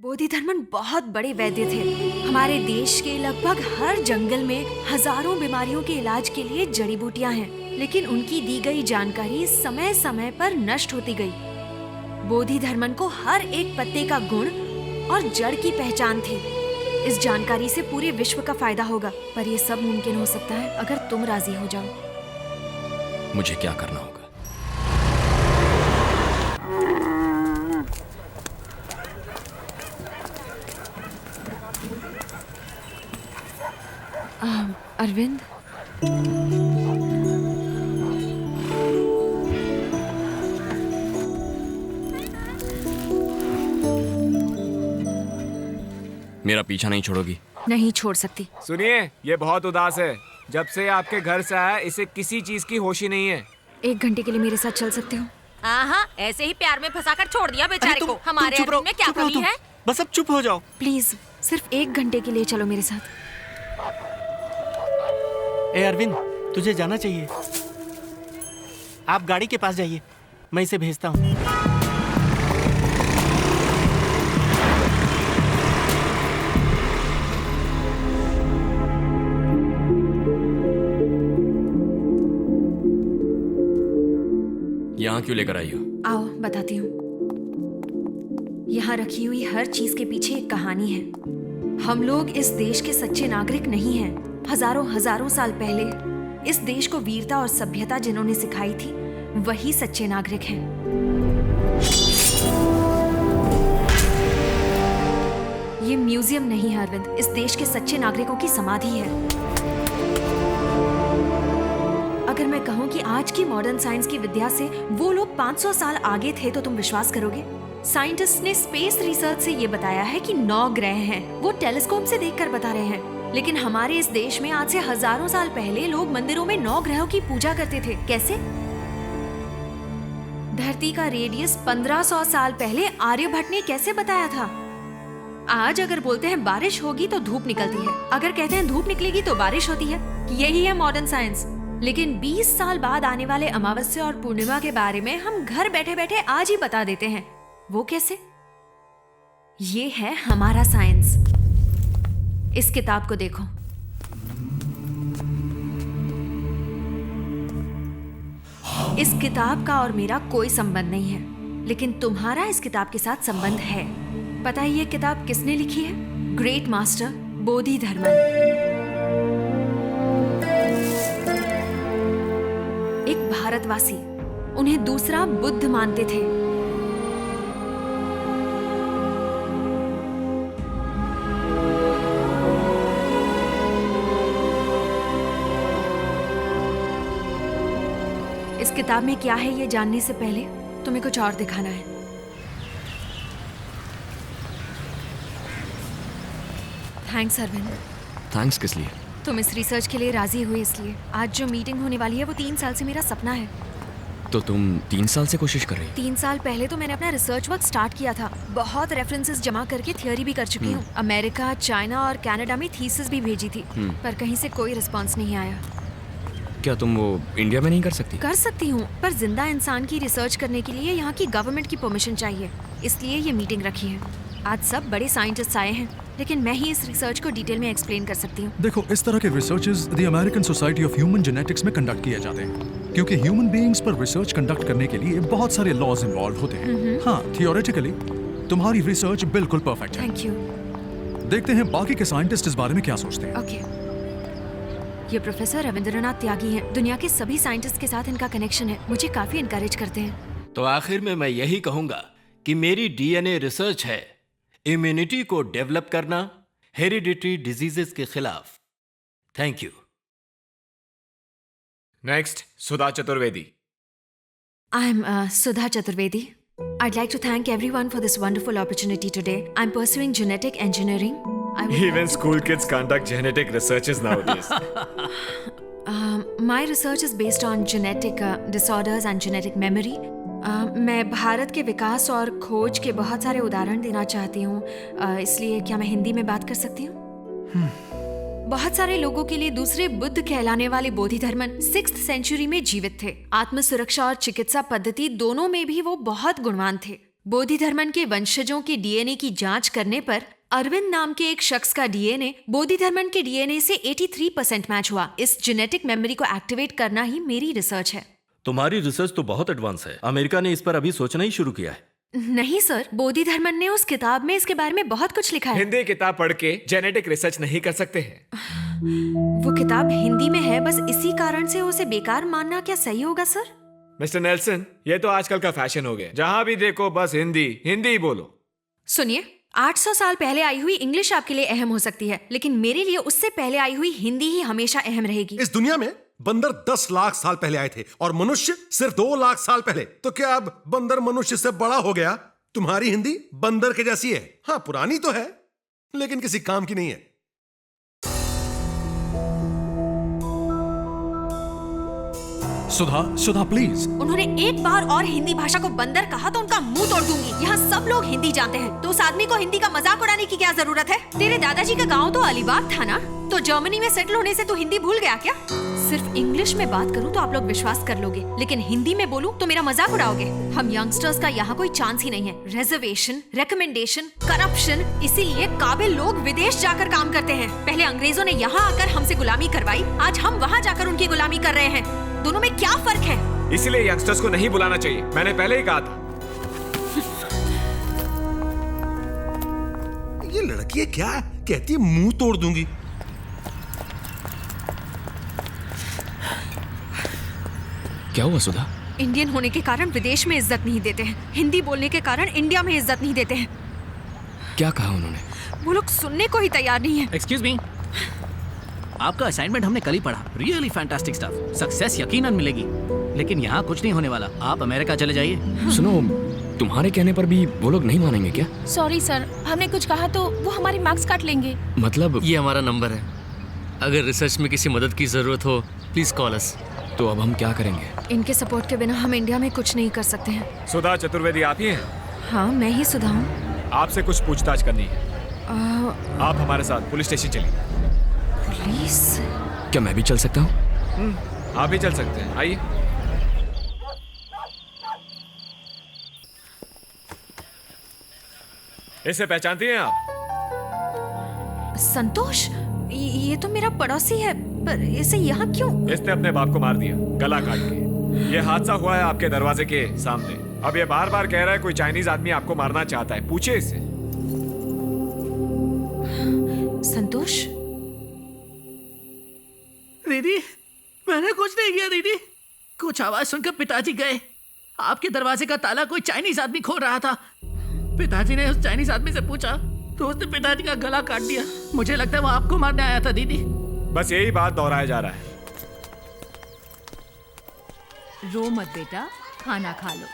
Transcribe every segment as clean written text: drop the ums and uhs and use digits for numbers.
बोधिधर्मन बहुत बड़े वैद्य थे। हमारे देश के लगभग हर जंगल में हजारों बीमारियों के इलाज के लिए जड़ी बूटियां हैं, लेकिन उनकी दी गई जानकारी समय समय पर नष्ट होती गई। बोधिधर्मन को हर एक पत्ते का गुण और जड़ की पहचान थी। इस जानकारी से पूरे विश्व का फायदा होगा, पर यह सब मुमकिन हो सकता है अगर तुम राजी हो जाओ। मुझे क्या करना होगा? अरविंद, मेरा पीछा नहीं छोड़ोगी? नहीं छोड़ सकती। सुनिए, ये बहुत उदास है। जब से आपके घर से आया इसे किसी चीज की होश ही नहीं है। 1 घंटे के लिए मेरे साथ चल सकते हो? हाँ, ऐसे ही प्यार में फंसाकर छोड़ दिया बेचारे को। हमारे अरविंद में क्या कमी है? बस अब चुप हो जाओ। प्लीज सिर्फ 1 घंटे के लिए चलो मेरे साथ। ए अरविंद, तुझे जाना चाहिए। आप गाड़ी के पास जाइए, मैं इसे भेजता हूँ। यहाँ क्यों लेकर आई हो? आओ बताती हूँ। यहाँ रखी हुई हर चीज के पीछे एक कहानी है। हम लोग इस देश के सच्चे नागरिक नहीं हैं। हजारों साल पहले इस देश को वीरता और सभ्यता जिन्होंने सिखाई थी, वही सच्चे नागरिक हैं। ये म्यूजियम नहीं है अरविंद, इस देश के सच्चे नागरिकों की समाधि है। अगर मैं कहूँ कि आज की मॉडर्न साइंस की विद्या से वो लोग 500 साल आगे थे तो तुम विश्वास करोगे? साइंटिस्ट ने स्पेस रिसर्च से ये बताया है कि 9 ग्रह हैं। वो टेलीस्कोप से देखकर बता रहे हैं। लेकिन हमारे इस देश में आज से हजारों साल पहले लोग मंदिरों में 9 ग्रहों की पूजा करते थे। कैसे? धरती का रेडियस 1500 साल पहले आर्यभट्ट ने कैसे बताया था? आज अगर बोलते हैं बारिश होगी तो धूप निकलती है, अगर कहते हैं धूप निकलेगी तो बारिश होती है। यही है मॉडर्न साइंस। लेकिन 20 साल बाद आने वाले अमावस्या और पूर्णिमा के बारे में हम घर बैठे बैठे आज ही बता देते हैं। वो कैसे? ये है हमारा साइंस। इस किताब को देखो। इस किताब का और मेरा कोई संबंध नहीं है, लेकिन तुम्हारा इस किताब के साथ संबंध है। पता है ये किताब किसने लिखी है? Great master Bodhidharman. एक भारतवासी, उन्हें दूसरा बुद्ध मानते थे। इस किताब में क्या है ये जानने से पहले तुम्हें कुछ और दिखाना है। थैंक्स अरविंद। थैंक्स किस लिए? तुम इस रिसर्च के लिए राजी हुए इसलिए। आज जो मीटिंग होने वाली है वो 3 साल से मेरा सपना है। तो तुम 3 साल से कोशिश कर रही? 3 साल पहले तो मैंने अपना रिसर्च वर्क स्टार्ट किया था। बहुत रेफरेंसेस जमा करके थियोरी भी कर चुकी हूँ। अमेरिका, चाइना और कनाडा में थीसिस भी भेजी थी, पर कहीं से कोई रिस्पॉन्स नहीं आया। क्या तुम वो इंडिया में नहीं कर सकती? कर सकती हूँ, पर जिंदा इंसान की रिसर्च करने के लिए यहाँ की गवर्नमेंट की परमिशन चाहिए। इसलिए ये मीटिंग रखी है। आज सब बड़े साइंटिस्ट आए हैं, लेकिन मैं ही इस रिसर्च को डिटेल में एक्सप्लेन कर सकती हूँ। देखो, इस तरह के researches the American society of human genetics में कंडक्ट किए जाते हैं, क्योंकि ह्यूमन बीइंग्स पर रिसर्च कंडक्ट करने के लिए बहुत सारे लॉज इन्वॉल्व होते हैं। हाँ, थियोरेटिकली तुम्हारी रिसर्च बिल्कुल परफेक्ट है। Thank you. देखते हैं बाकी के साइंटिस्ट इस बारे में क्या सोचते हैं। ओके। ये प्रोफेसर रविंद्रनाथ त्यागी हैं। दुनिया के सभी साइंटिस्ट के साथ इनका कनेक्शन है, मुझे काफी इनकरेज करते हैं। तो आखिर में मैं यही कहूंगा कि मेरी डीएनए रिसर्च है इम्यूनिटी को डेवलप करना हेरिडिटरी डिजीजेस के खिलाफ। Thank you. Next, Sudha Chaturvedi. I am Sudha Chaturvedi. I'd like to thank everyone for this wonderful opportunity today. I'm pursuing genetic engineering. Even school kids conduct genetic researches nowadays. My research is based on genetic disorders and genetic memory. मैं भारत के विकास और खोज के बहुत सारे उदाहरण देना चाहती हूँ, इसलिए क्या मैं हिंदी में बात कर सकती हूँ? बहुत सारे लोगों के लिए दूसरे बुद्ध कहलाने वाले बोधिधर्मन 6th सेंचुरी में जीवित थे। आत्म सुरक्षा और चिकित्सा पद्धति दोनों में भी वो बहुत गुणवान थे। बोधिधर्मन के वंशजों के डीएनए की जांच करने पर अरविंद नाम के एक शख्स का डीएनए बोधिधर्मन के डीएनए से 83% मैच हुआ। इस जेनेटिक मेमोरी को एक्टिवेट करना ही मेरी रिसर्च है। तुम्हारी रिसर्च तो बहुत एडवांस है। अमेरिका ने इस पर अभी सोचना ही शुरू किया है। नहीं सर, बोधिधर्मन ने उस किताब में इसके बारे में बहुत कुछ लिखा है। हिंदी किताब पढ़ के जेनेटिक रिसर्च नहीं कर सकते हैं। वो किताब हिंदी में है, बस इसी कारण से उसे बेकार मानना क्या सही होगा सर? मिस्टर नेल्सन, ये तो आजकल का फैशन हो गया। जहाँ भी देखो बस हिंदी हिंदी ही बोलो। सुनिए, 800 साल पहले आई हुई इंग्लिश आपके लिए अहम हो सकती है, लेकिन मेरे लिए उससे पहले आई हुई हिंदी ही हमेशा अहम रहेगी। इस दुनिया में बंदर 10 लाख साल पहले आए थे और मनुष्य सिर्फ 2 लाख साल पहले। तो क्या अब बंदर मनुष्य से बड़ा हो गया? तुम्हारी हिंदी बंदर के जैसी है। हाँ, पुरानी तो है लेकिन किसी काम की नहीं है। सुधा प्लीज। उन्होंने एक बार और हिंदी भाषा को बंदर कहा तो उनका मुंह तोड़ दूंगी। यहाँ सब लोग हिंदी जानते हैं, तो उस आदमी को हिंदी का मजाक उड़ाने की क्या जरूरत है? तेरे दादाजी का गांव तो अलीबाग था ना, तो जर्मनी में सेटल होने से तू हिंदी भूल गया क्या? सिर्फ इंग्लिश में बात करूं तो आप लोग विश्वास कर लोगे, लेकिन हिंदी में बोलूं तो मेरा मजाक उड़ाओगे। हम यंगस्टर्स का यहाँ कोई चांस ही नहीं है। रिजर्वेशन, रिकमेंडेशन, करप्शन, इसीलिए काबिल लोग विदेश जाकर काम करते हैं। पहले अंग्रेजों ने यहाँ आकर हमसे गुलामी करवाई, आज हम वहाँ जाकर उनकी गुलामी कर रहे हैं। दोनों में क्या फर्क है? इसलिए यंगस्टर्स को नहीं बुलाना चाहिए, मैंने पहले ही कहा था। ये लड़की क्या कहती है, मुंह तोड़ दूंगी। क्या हुआ सुधा? इंडियन होने के कारण विदेश में इज्जत नहीं देते हैं, हिंदी बोलने के कारण इंडिया में इज्जत नहीं देते हैं। क्या कहा उन्होंने? वो लोग सुनने को ही तैयार नहीं है। एक्सक्यूज मी, आपका असाइनमेंट हमने कल ही पढ़ा। Really fantastic stuff. सक्सेस यकीनन मिलेगी, लेकिन यहाँ कुछ नहीं होने वाला। आप अमेरिका चले जाइए। सुनो, तुम्हारे कहने पर भी वो लोग नहीं मानेंगे क्या? सॉरी सर, हमने कुछ कहा तो वो हमारे मार्क्स काट लेंगे। मतलब ये हमारा नंबर है, अगर रिसर्च में किसी मदद की जरूरत हो प्लीज कॉल अस। तो अब हम क्या करेंगे? इनके सपोर्ट के बिना हम इंडिया में कुछ नहीं कर सकते हैं। सुधा चतुर्वेदी आप ही हैं? हाँ, मैं ही सुधा हूँ। आपसे कुछ पूछताछ करनी है। आप हमारे साथ पुलिस स्टेशन चलिए। पुलिस? क्या मैं भी चल सकता हूँ? आप भी चल सकते हैं, आइए। इसे पहचानती हैं आप? संतोष, ये तो मेरा पड़ोसी है, पर इसे यहाँ क्यों? इसने अपने बाप को मार दिया, गला काट के। ये हादसा हुआ है आपके दरवाजे के सामने। अब ये बार बार कह रहा है कोई चाइनीज आदमी आपको मारना चाहता है, पूछिए इससे। संतोष, दीदी, मैंने कुछ नहीं किया दीदी। कुछ आवाज सुनकर पिताजी गए। आपके दरवाजे का ताला कोई चाइनीज आदमी खोल रहा था। पिताजी ने उस चाइनीज आदमी से पूछा तो उसने पिताजी का गला काट दिया। मुझे लगता है वो आपको मारने आया था दीदी। बस यही बात दोहराया जा रहा है। रो मत बेटा, खाना खा लो।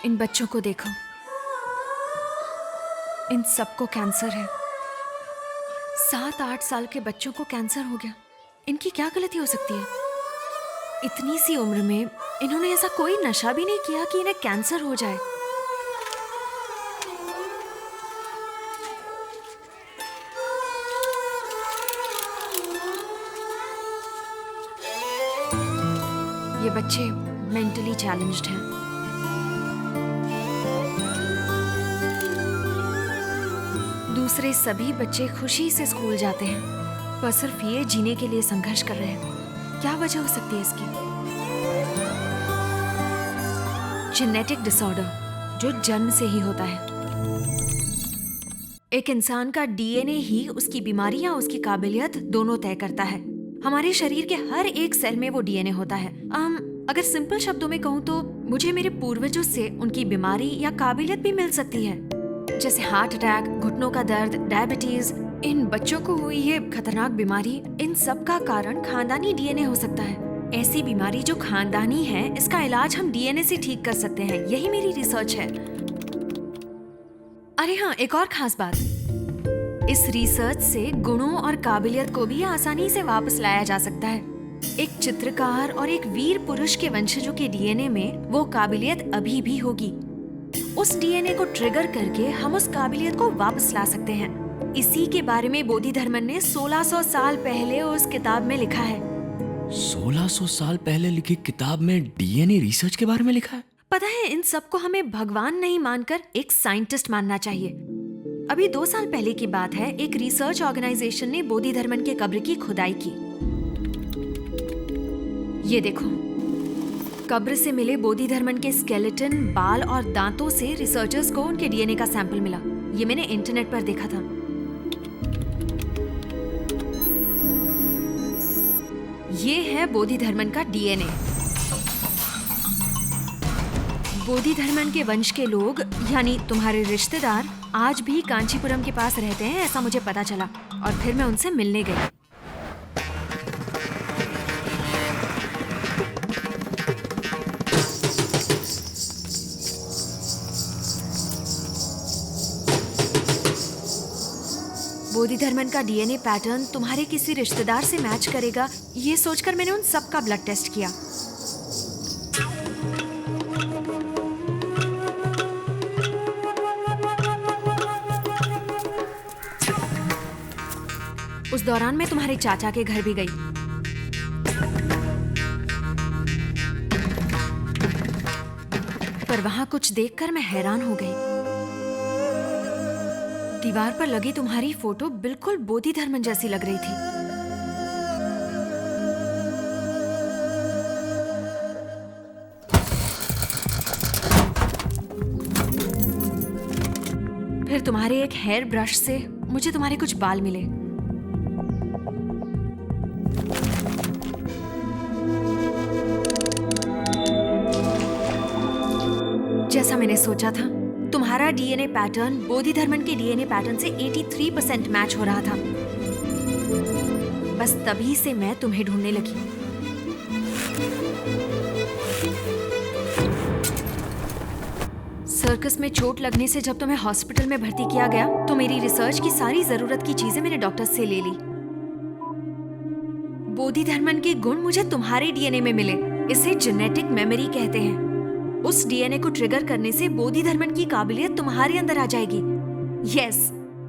इन बच्चों को देखो, इन सबको कैंसर है। 7-8 साल के बच्चों को कैंसर हो गया। इनकी क्या गलती हो सकती है? इतनी सी उम्र में इन्होंने ऐसा कोई नशा भी नहीं किया कि इन्हें कैंसर हो जाए। ये बच्चे मेंटली चैलेंज्ड हैं। दूसरे सभी बच्चे खुशी से स्कूल जाते हैं, पर सिर्फ ये जीने के लिए संघर्ष कर रहे हैं। क्या वजह हो सकती है इसकी? जेनेटिक डिसऑर्डर, जो जन्म से ही होता है। एक इंसान का डीएनए ही उसकी बीमारी या उसकी काबिलियत दोनों तय करता है। हमारे शरीर के हर एक सेल में वो डीएनए होता है। अगर सिंपल शब्दों में कहूँ तो मुझे मेरे पूर्वजों से उनकी बीमारी या काबिलियत भी मिल सकती है, जैसे हार्ट अटैक, घुटनों का दर्द, डायबिटीज। इन बच्चों को हुई ये खतरनाक बीमारी, इन सब का कारण खानदानी डीएनए हो सकता है। ऐसी बीमारी जो खानदानी है, इसका इलाज हम डीएनए से ठीक कर सकते हैं। यही मेरी रिसर्च है। अरे हाँ, एक और खास बात, इस रिसर्च से गुणों और काबिलियत को भी आसानी से वापस लाया जा सकता है। एक चित्रकार और एक वीर पुरुष के वंशजों के डीएनए में वो काबिलियत अभी भी होगी। उस डीएनए को ट्रिगर करके हम उस काबिलियत को वापस ला सकते हैं। इसी के बारे में बोधिधर्मन ने 1600 साल पहले उस किताब में लिखा है। 1600 साल पहले लिखी किताब में डीएनए रिसर्च के बारे में लिखा है। पता है, इन सबको हमें भगवान नहीं मानकर एक साइंटिस्ट मानना चाहिए। अभी 2 साल पहले की बात है, एक रिसर्च ऑर्गेनाइजेशन ने बोधिधर्मन के कब्र की खुदाई की। ये देखो, कब्र से मिले बोधिधर्मन के स्केलेटन, बाल और दांतों से रिसर्चर्स को उनके डीएनए का सैंपल मिला। ये मैंने इंटरनेट पर देखा था। ये है बोधिधर्मन का डीएनए। बोधिधर्मन के वंश के लोग, यानी तुम्हारे रिश्तेदार, आज भी कांचीपुरम के पास रहते हैं, ऐसा मुझे पता चला। और फिर मैं उनसे मिलने गई। बोधिधर्मन का डीएनए पैटर्न तुम्हारे किसी रिश्तेदार से मैच करेगा, ये सोचकर मैंने उन सब का ब्लड टेस्ट किया। उस दौरान मैं तुम्हारे चाचा के घर भी गई। पर वहां कुछ देखकर मैं हैरान हो गई। दीवार पर लगी तुम्हारी फोटो बिल्कुल बोधिधर्मन जैसी लग रही थी। फिर तुम्हारे एक हेयर ब्रश से मुझे तुम्हारे कुछ बाल मिले। जैसा मैंने सोचा था, तुम्हारा डीएनए पैटर्न बोधिधर्मन के डीएनए पैटर्न से 83% मैच हो रहा था। बस तभी से मैं तुम्हें ढूंढने लगी। सर्कस में चोट लगने से जब तुम्हें हॉस्पिटल में भर्ती किया गया, तो मेरी रिसर्च की सारी जरूरत की चीजें मैंने डॉक्टर से ले ली। बोधिधर्मन के गुण मुझे तुम्हारे डीएनए में मिले। इसे जेनेटिक मेमोरी कहते हैं। उस डीएनए को ट्रिगर करने से बोधिधर्मन की काबिलियत तुम्हारे अंदर आ जाएगी। यस,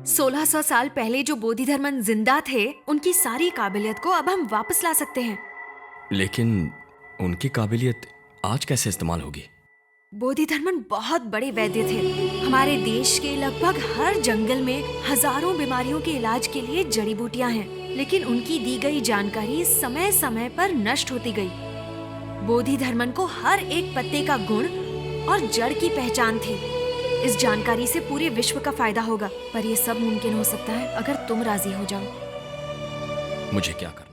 1600 साल पहले जो बोधिधर्मन जिंदा थे, उनकी सारी काबिलियत को अब हम वापस ला सकते हैं। लेकिन उनकी काबिलियत आज कैसे इस्तेमाल होगी? बोधिधर्मन बहुत बड़े वैद्य थे। हमारे देश के लगभग हर जंगल में हजारों बीमारियों के इलाज के लिए जड़ी बूटियां हैं, लेकिन उनकी दी गई जानकारी समय समय पर नष्ट होती गई। बोधिधर्मन को हर एक पत्ते का गुण और जड़ की पहचान थी। इस जानकारी से पूरे विश्व का फायदा होगा, पर यह सब मुमकिन हो सकता है अगर तुम राजी हो जाओ। मुझे क्या करना?